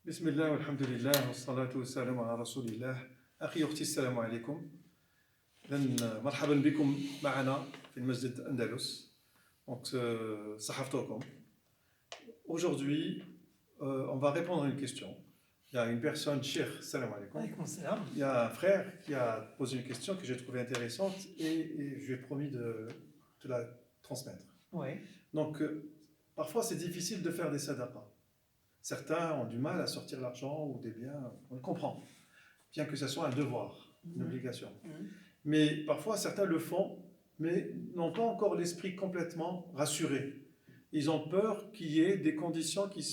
بسم الله والحمد لله والصلاة والسلام على رسول الله. أخي أختي السلام عليكم. مرحبا بكم معنا في المسجد الأندلس. صحفتكم. Aujourd'hui, on va répondre à une question. Il y a une personne, Cheikh, salam alaikum. Il y a un frère qui a posé une question que j'ai trouvée intéressante et je lui ai promis de la transmettre. Oui. Donc, parfois c'est difficile de faire des sadaqas. Certains ont du mal à sortir l'argent ou des biens, on le comprend, bien que ce soit un devoir, une obligation. Mais parfois certains le font, mais n'ont pas encore l'esprit complètement rassuré. Ils ont peur qu'il y ait des conditions qui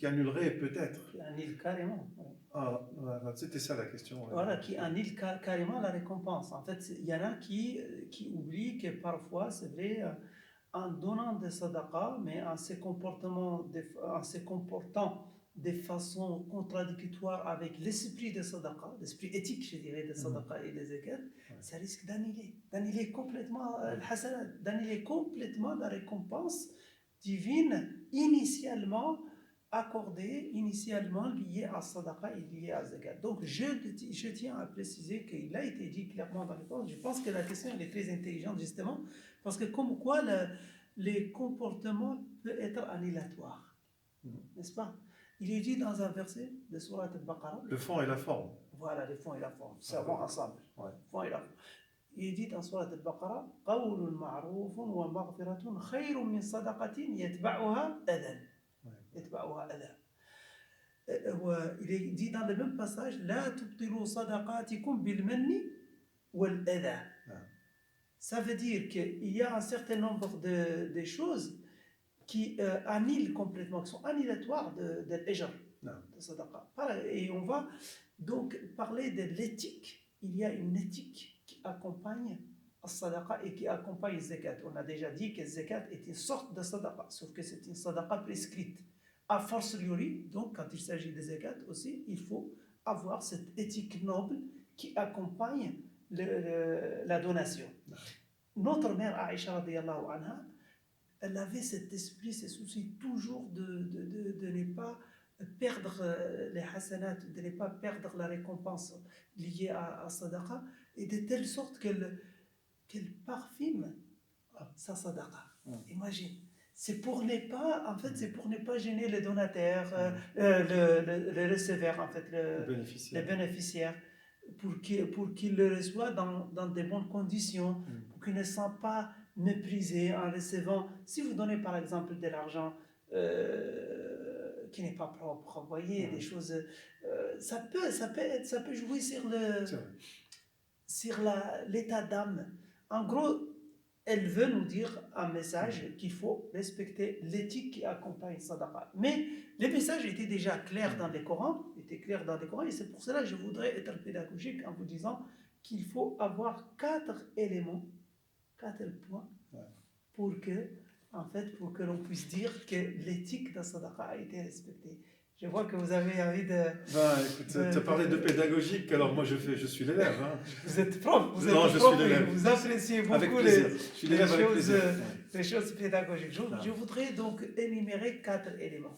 annuleraient peut-être. Qui annulent carrément. Ah, c'était ça la question. Voilà, qui annulent carrément la récompense. En fait, il y en a qui oublient que parfois, c'est vrai, en donnant des sadaqas, mais en se comportant de façon contradictoire avec l'esprit des sadaqas, l'esprit éthique, je dirais, des sadaqas et des zakat, ça risque d'annuler complètement al-hasanat, d'annuler complètement la récompense divine initialement accordée, initialement liée à sadaqa et liée à zakat. Donc je tiens à préciser qu'il a été dit clairement dans le temps. Je pense que la question elle est très intelligente justement, parce que comme quoi les comportements peuvent être annulatoires, n'est-ce pas? Il est dit dans un verset de Surat al-Baqarah. Le fond et la forme. Voilà, le fond et la forme. Servons ensemble. Ouais. Fond et la forme. Il est dit dans Surat al-Baqarah قَوْلٌ مَعْرُوفٌ وَمَغْفِرَةٌ خَيْرٌ مِّن صَدَقَةٍ يَتْبَعُهَا أَذًى. Il est dit dans le même passage لا تبطلوا صدقاتكم بالمن والأذى. Ça veut dire qu'il y a un certain nombre de choses qui annulent complètement, qui sont annulatoires de l'ajr, de sadaqa. Et on va donc parler de l'éthique. Il y a une éthique qui accompagne la sadaqa et qui accompagne le zakat. On a déjà dit que le zakat est une sorte de sadaqa, sauf que c'est une sadaqa prescrite. A fortiori, donc quand il s'agit de zakat aussi, il faut avoir cette éthique noble qui accompagne la donation. Notre mère Aïcha radiyallahu anha, elle avait cet esprit, ce souci toujours de ne pas perdre les hasanat, de ne pas perdre la récompense liée à sadaqa, et de telle sorte qu'elle parfume sa sadaqa. Imagine. C'est pour ne pas gêner le donateur, le receveur, en fait, le bénéficiaire, pour qu'il le reçoit dans de bonnes conditions, pour qu'il ne se sente pas méprisé en recevant. Si vous donnez par exemple de l'argent qui n'est pas propre, vous voyez, des choses, ça peut jouer sur l'état d'âme. En gros, elle veut nous dire un message qu'il faut respecter l'éthique qui accompagne Sadaqa. Mais le message était déjà clair dans le Coran, et c'est pour cela que je voudrais être pédagogique en vous disant qu'il faut avoir 4 éléments, 4 points, pour que l'on puisse dire que l'éthique de Sadaqa a été respectée. Je vois que vous avez envie de... écoute, tu as parlé de pédagogique, alors moi je suis l'élève. Hein. Vous êtes prof, je suis l'élève. Vous appréciez beaucoup les choses pédagogiques. Je voudrais donc énumérer 4 éléments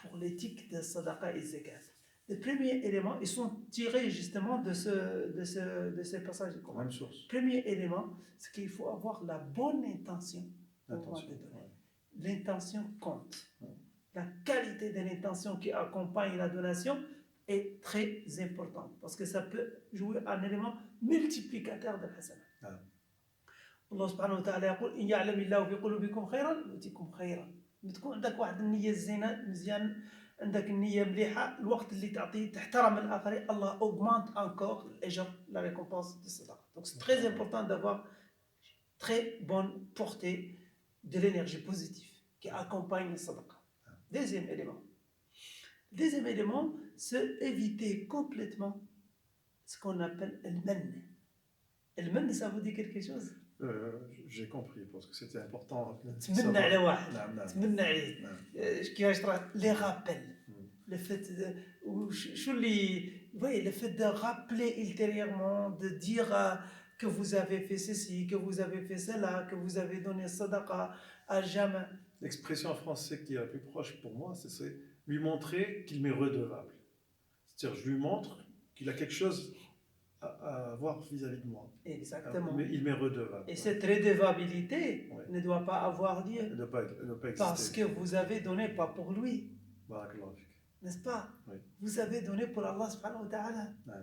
pour l'éthique de Sadaqa et Zakat. Les premiers éléments, ils sont tirés justement de ce passage du Coran. Même source. Premier élément, c'est qu'il faut avoir la bonne intention au moment de donner. L'intention compte. La qualité de l'intention qui accompagne la donation est très importante parce que ça peut jouer un élément multiplicateur de l'hasanat. Allah subhanahu wa ta'ala يقول إن يعلم الله في قلوبكم خيرا يؤتكم خيرا. تكون عندك واحد النية زينة مزيان، عندك النية مليحة، الوقت اللي تعطيه تحترم الآخرين، Allah augmente encore l'ajr, la récompense de cela. Donc c'est très important d'avoir très bonne portée de l'énergie positive qui accompagne le sadaqa. Deuxième élément, c'est éviter complètement ce qu'on appelle le mann. Le mann, ça vous dit quelque chose? J'ai compris, parce que c'était important. Les rappels. Le fait de rappeler ultérieurement, de dire que vous avez fait ceci, que vous avez fait cela, que vous avez donné sadaqa à jamais. L'expression en français qui est la plus proche pour moi, c'est lui montrer qu'il m'est redevable. C'est-à-dire, je lui montre qu'il a quelque chose à avoir vis-à-vis de moi. Exactement. Mais il m'est redevable. Et cette redevabilité Ouais. ne doit pas avoir lieu. Elle ne doit pas exister. Parce que vous avez donné pas pour lui. Barakallahu fik. N'est-ce pas? Oui. Vous avez donné pour Allah subhanahu wa ta'ala. Ouais.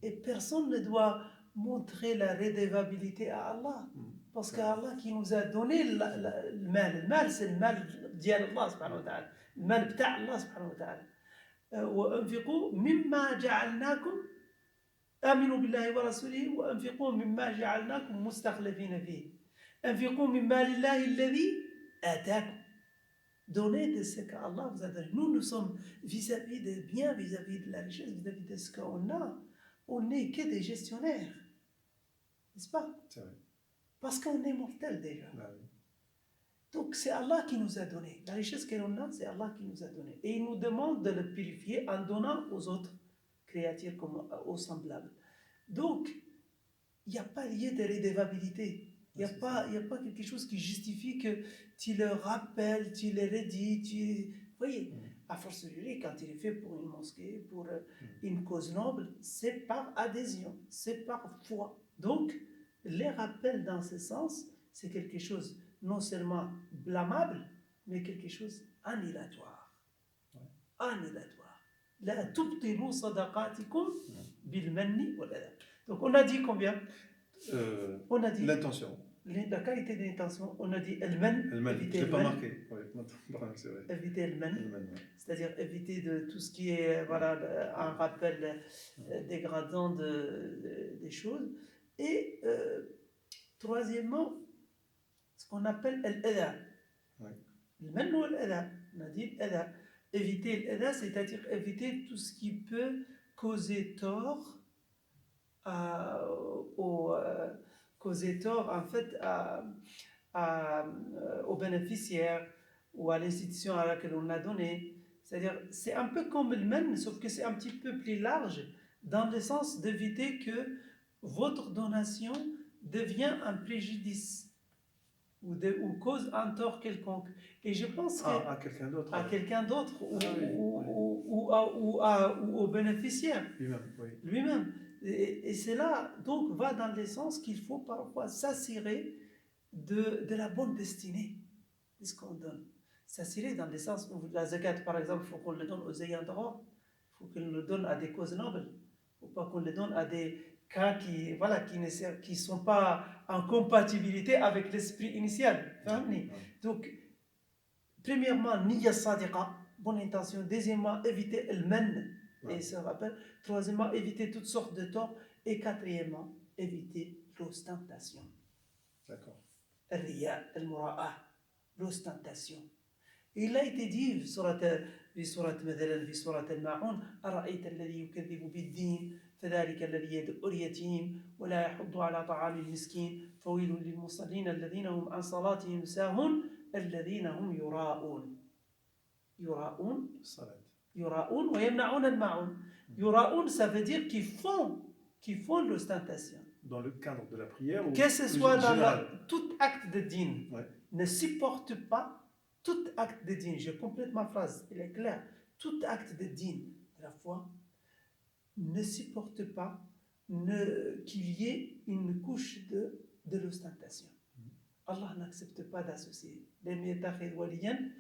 Et personne ne doit montrer la redevabilité à Allah. Parce qu'Allah qui nous a donné le mal. Le mal, c'est le mal d'Allah subhanahu wa ta'ala. Le mal بتاع Allah subhanahu wa ta'ala. وأنفقوا مما جعلناكم آمنوا بالله ورسوله وأنفقوا مما جعلناكم مستخلفين فيه أنفقوا من مال الله الذي آتاكم. Donnez de ce qu'Allah vous a donné. Nous sommes vis-à-vis des biens, vis-à-vis de la richesse, vis-à-vis de ce qu'on a. On n'est que des gestionnaires. N'est-ce pas? C'est vrai. Parce qu'on est mortel déjà. Bah, oui. Donc c'est Allah qui nous a donné. La richesse que l'on a, c'est Allah qui nous a donné. Et il nous demande de le purifier en donnant aux autres créatures comme aux semblables. Donc, il n'y a pas lieu de redevabilité. Il n'y a pas quelque chose qui justifie que tu le rappelles, tu le redis, vous voyez, à fortiori, quand il est fait pour une mosquée, pour une cause noble, c'est par adhésion, c'est par foi. Donc, les rappels dans ce sens, c'est quelque chose non seulement blâmable, mais quelque chose annihilatoire. Annihilatoire. La tubtilu sadaqatikum bil manni wal adha. Donc, on a dit combien? On a dit l'intention. La qualité de l'intention, on a dit el-man, éviter je l'ai pas el-man. marqué. Oui, c'est vrai. Éviter el-man, Ouais. c'est-à-dire éviter de tout ce qui est un rappel dégradant des choses. Et troisièmement, ce qu'on appelle el-adha. Ouais. El-man ou el-adha. On a dit el-adha. Éviter el-adha, c'est-à-dire éviter tout ce qui peut causer tort en fait aux bénéficiaires ou à l'institution à laquelle on a donné. C'est-à-dire, c'est un peu comme le même, sauf que c'est un petit peu plus large, dans le sens d'éviter que votre donation devienne un préjudice ou cause un tort quelconque. Et je pense que à quelqu'un d'autre. À quelqu'un d'autre ou au bénéficiaire. Lui-même, oui. Lui-même. Et cela donc va dans le sens qu'il faut parfois s'assurer de la bonne destinée de ce qu'on donne. S'assurer dans le sens où la zakat, par exemple, il faut qu'on le donne aux ayants droit, il faut qu'on le donne à des causes nobles, il ne faut pas qu'on le donne à des cas qui ne sont pas en compatibilité avec l'esprit initial. Donc, premièrement, niyya sadiqa, bonne intention. Deuxièmement, éviter le men. Et se rappelle. Troisièmement, éviter toutes sortes de torts. Et quatrièmement, éviter l'ostentation. D'accord. Al-riya, al-mura'a, l'ostentation. Il a été dit في سورة مثلا في سورة الماعون أرأيت الذي يكذب بالدين فذلك الذي يدعو اليتيم ولا يحض على طعام المسكين فويل للمصلين الذين هم عن صلاتهم ساهون الذين هم يراءون ويمنعون الماعون. Yura'un, ça veut dire qu'ils font l'ostentation. Dans le cadre de la prière ou que ce soit dans tout acte de dîn, ouais. Ne supporte pas tout acte de dîn. Je complète ma phrase, elle est claire. Tout acte de dîn de la foi ne supporte pas qu'il y ait une couche de l'ostentation. Allah n'accepte pas d'associer. لم يتخذ وليا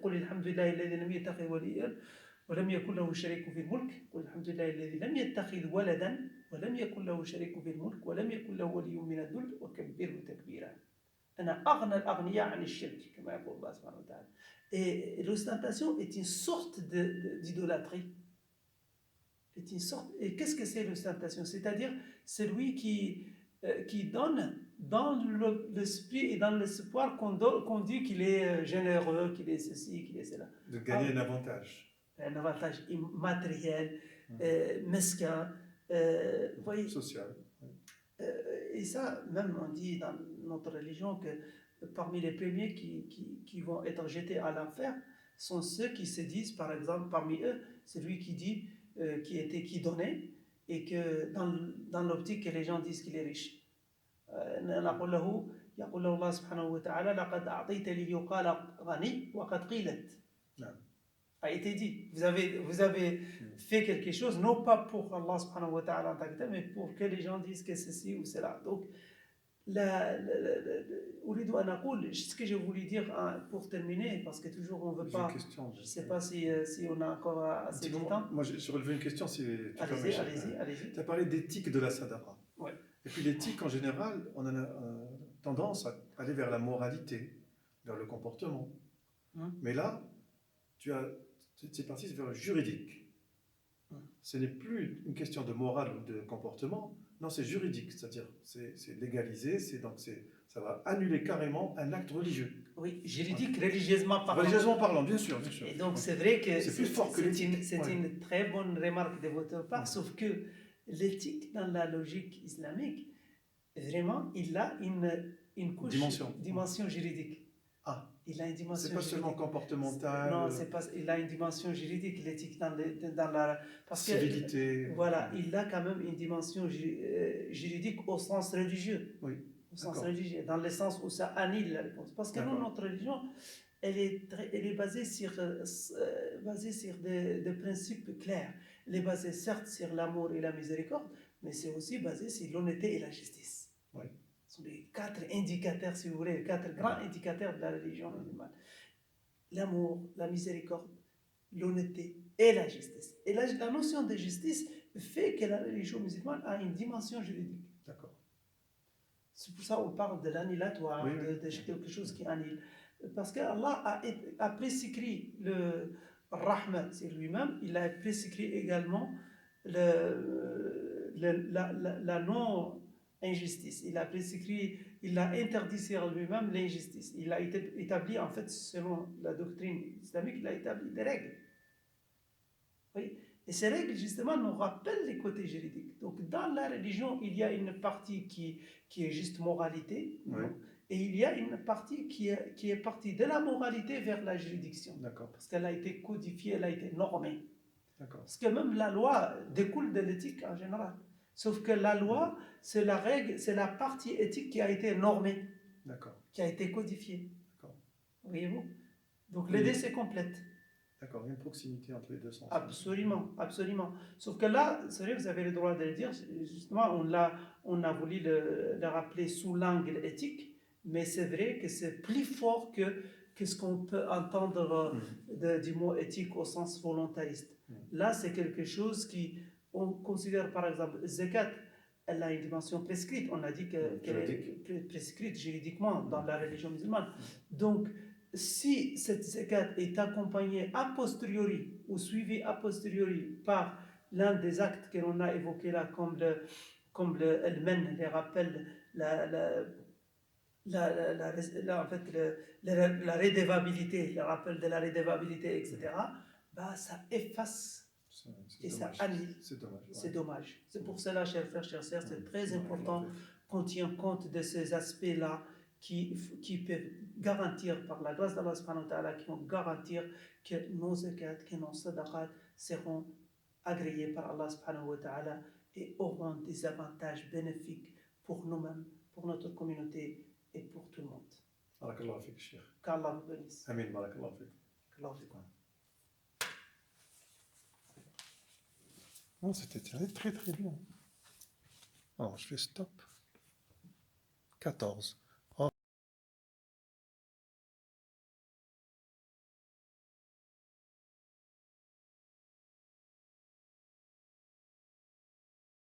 قل الحمد لله الذي لم يتخذ وليا ولم يكن له شريك في الملك قل الحمد لله الذي لم يتخذ ولدا ولم يكن له شريك في الملك ولم يكن له ولي من الذل وكبره تكبيرا أنا أغنى الأغنياء عن الشرك كما يقول الله سبحانه وتعالى. Et l'ostentation est une sorte d'idolâtrie. Et qu'est-ce que c'est l'ostentation? C'est-à-dire celui qui donne dans l'esprit et dans l'espoir qu'on dit qu'il est généreux, qu'il est ceci, qu'il est cela. De gagner un avantage. Un avantage matériel, mesquin, voyez, social. Et ça, même on dit dans notre religion que parmi les premiers qui vont être jetés à l'enfer sont ceux qui se disent, par exemple, parmi eux, celui qui dit, qui donnait, et que dans l'optique que les gens disent qu'il est riche. يقول له الله سبحانه وتعالى لقد أعطيت لي يقال غني وقد قيلت. a été dit. Vous avez fait quelque chose, non pas pour Allah subhanahu wa ta'ala en tant que tel, mais pour que les gens disent que ceci ou cela. Donc, ce que je voulais dire pour terminer, parce que toujours on ne veut pas, je ne sais pas si on a encore assez de temps. Moi, j'ai relevé une question, si tu permets. Allez-y. Tu as parlé d'éthique de la sadaqa. Ouais. Et puis l'éthique, en général, on a tendance à aller vers la moralité, vers le comportement. Mais là, tu es parti vers le juridique. Ce n'est plus une question de morale ou de comportement, non, c'est juridique, c'est-à-dire c'est légalisé, ça va annuler carrément un acte religieux. Oui, juridique, religieusement parlant. Religieusement parlant, bien sûr. Et donc c'est vrai que c'est plus fort que l'éthique. C'est une très bonne remarque de votre part, sauf que l'éthique dans la logique islamique, vraiment, il a une couche, dimension juridique. Ah, il a une dimension c'est pas seulement comportemental. Non, c'est pas. Il a une dimension juridique, l'éthique dans la civilité. Voilà, il a quand même une dimension juridique au sens religieux. Oui. Au sens religieux, dans le sens où ça annule la réponse. Parce que nous, notre religion, elle est basée sur des principes clairs. Elle est basée certes sur l'amour et la miséricorde, mais c'est aussi basé sur l'honnêteté et la justice. Oui. Ce sont les 4 indicateurs, si vous voulez, les 4 grands indicateurs de la religion musulmane. L'amour, la miséricorde, l'honnêteté et la justice. Et la notion de justice fait que la religion musulmane a une dimension juridique. D'accord. C'est pour ça qu'on parle de l'annihilatoire, de quelque chose qui annule. Parce qu'Allah a prescrit le rahma sur lui-même, il a prescrit également la non-injustice. Il a interdit sur lui-même l'injustice. Il a établi, en fait, selon la doctrine islamique, il a établi des règles. Oui. Et ces règles, justement, nous rappellent les côtés juridiques. Donc, dans la religion, il y a une partie qui est juste moralité, et il y a une partie qui est partie de la moralité vers la juridiction. D'accord. Parce qu'elle a été codifiée, elle a été normée. D'accord. Parce que même la loi découle de l'éthique en général. Sauf que la loi, c'est la règle, c'est la partie éthique qui a été normée. D'accord. Qui a été codifiée. D'accord. Voyez-vous? Donc, les deux se complètent. D'accord, il y a une proximité entre les deux sens. Absolument, absolument. Sauf que là, c'est vrai, vous avez le droit de le dire, justement, on a voulu le rappeler sous l'angle éthique, mais c'est vrai que c'est plus fort que ce qu'on peut entendre du mot éthique au sens volontariste. Là, c'est quelque chose on considère, par exemple, zakat, elle a une dimension prescrite. On a dit qu'elle est prescrite juridiquement dans la religion musulmane. Donc, si cette zakat est accompagnée a posteriori ou suivie a posteriori par l'un des actes que l'on a évoqués là, comme le men, les rappels, en fait, la redevabilité, le rappel de la redevabilité, etc., bah, ça efface et ça annule. C'est dommage. C'est dommage. C'est pour cela, chers frères, chères sœurs, c'est très important qu'on tienne compte de ces aspects-là qui peuvent garantir, par la grâce d'Allah subhanahu wa ta'ala, qui vont garantir que nos zakat, que nos sadaqat seront agréés par Allah subhanahu wa ta'ala et auront des avantages bénéfiques pour nous-mêmes, pour notre communauté et pour tout le monde. Barakallahu fik, Cheikh. Qu'Allah nous bénisse. Amin, barakallahu fik. Non, c'était très très bien. Alors, je fais stop. 14.